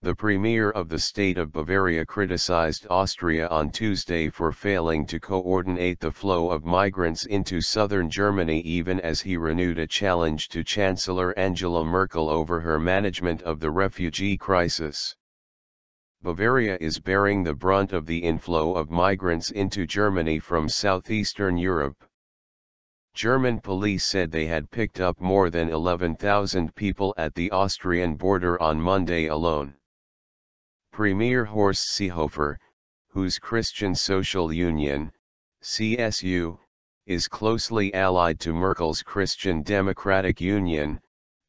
The Premier of the state of Bavaria criticized Austria on Tuesday for failing to coordinate the flow of migrants into southern Germany, even as he renewed a challenge to Chancellor Angela Merkel over her management of the refugee crisis. Bavaria is bearing the brunt of the inflow of migrants into Germany from southeastern Europe. German police said they had picked up more than 11,000 people at the Austrian border on Monday alone. Premier Horst Seehofer, whose Christian Social Union, CSU, is closely allied to Merkel's Christian Democratic Union,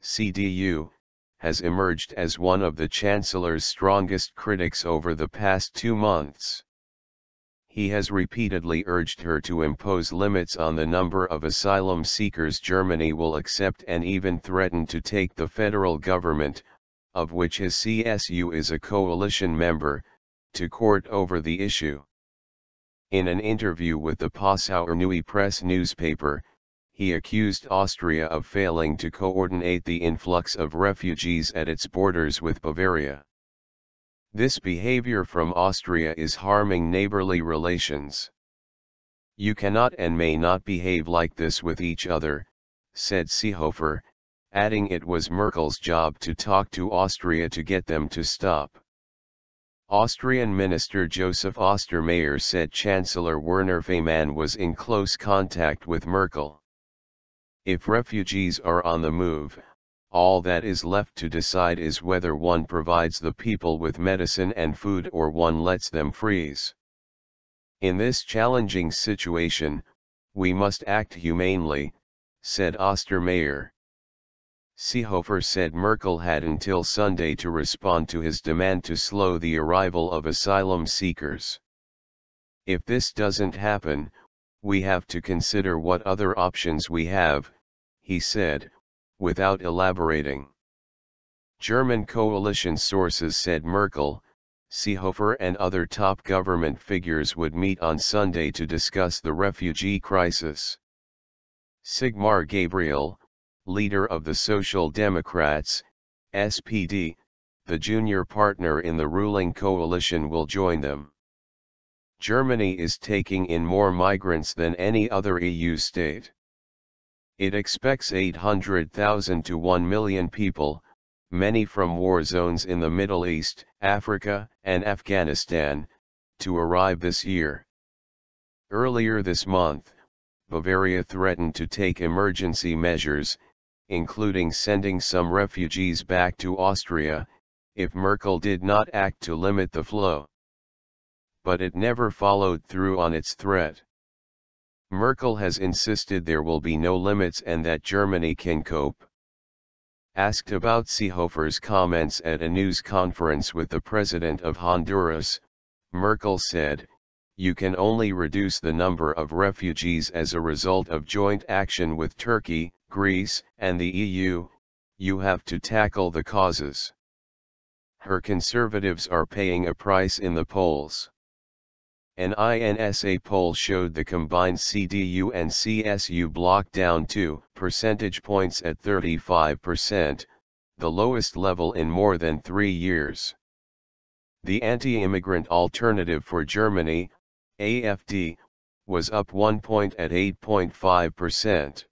CDU, has emerged as one of the Chancellor's strongest critics over the past 2 months. He has repeatedly urged her to impose limits on the number of asylum seekers Germany will accept, and even threatened to take the federal government, of which his CSU is a coalition member, to court over the issue. In an interview with the Passauer Neue Presse newspaper, he accused Austria of failing to coordinate the influx of refugees at its borders with Bavaria. This behavior from Austria is harming neighborly relations. You cannot and may not behave like this with each other, said Seehofer, adding it was Merkel's job to talk to Austria to get them to stop. Austrian Minister Joseph Ostermayer said Chancellor Werner Faymann was in close contact with Merkel. If refugees are on the move, all that is left to decide is whether one provides the people with medicine and food or one lets them freeze. In this challenging situation, we must act humanely, said Ostermayer. Seehofer said Merkel had until Sunday to respond to his demand to slow the arrival of asylum seekers. If this doesn't happen, we have to consider what other options we have, he said, without elaborating. German coalition sources said Merkel, Seehofer and other top government figures would meet on Sunday to discuss the refugee crisis. Sigmar Gabriel, leader of the Social Democrats, SPD, the junior partner in the ruling coalition, will join them. Germany is taking in more migrants than any other EU state. It expects 800,000 to 1 million people, many from war zones in the Middle East, Africa, and Afghanistan, to arrive this year. Earlier this month, Bavaria threatened to take emergency measures, including sending some refugees back to Austria, if Merkel did not act to limit the flow. But it never followed through on its threat. Merkel has insisted there will be no limits and that Germany can cope. Asked about Seehofer's comments at a news conference with the president of Honduras, Merkel said, "You can only reduce the number of refugees as a result of joint action with Turkey, Greece, and the EU, you have to tackle the causes." Her conservatives are paying a price in the polls. An INSA poll showed the combined CDU and CSU bloc down 2 percentage points at 35%, the lowest level in more than 3 years. The Anti-Immigrant Alternative for Germany, AfD, was up 1 point at 8.5%.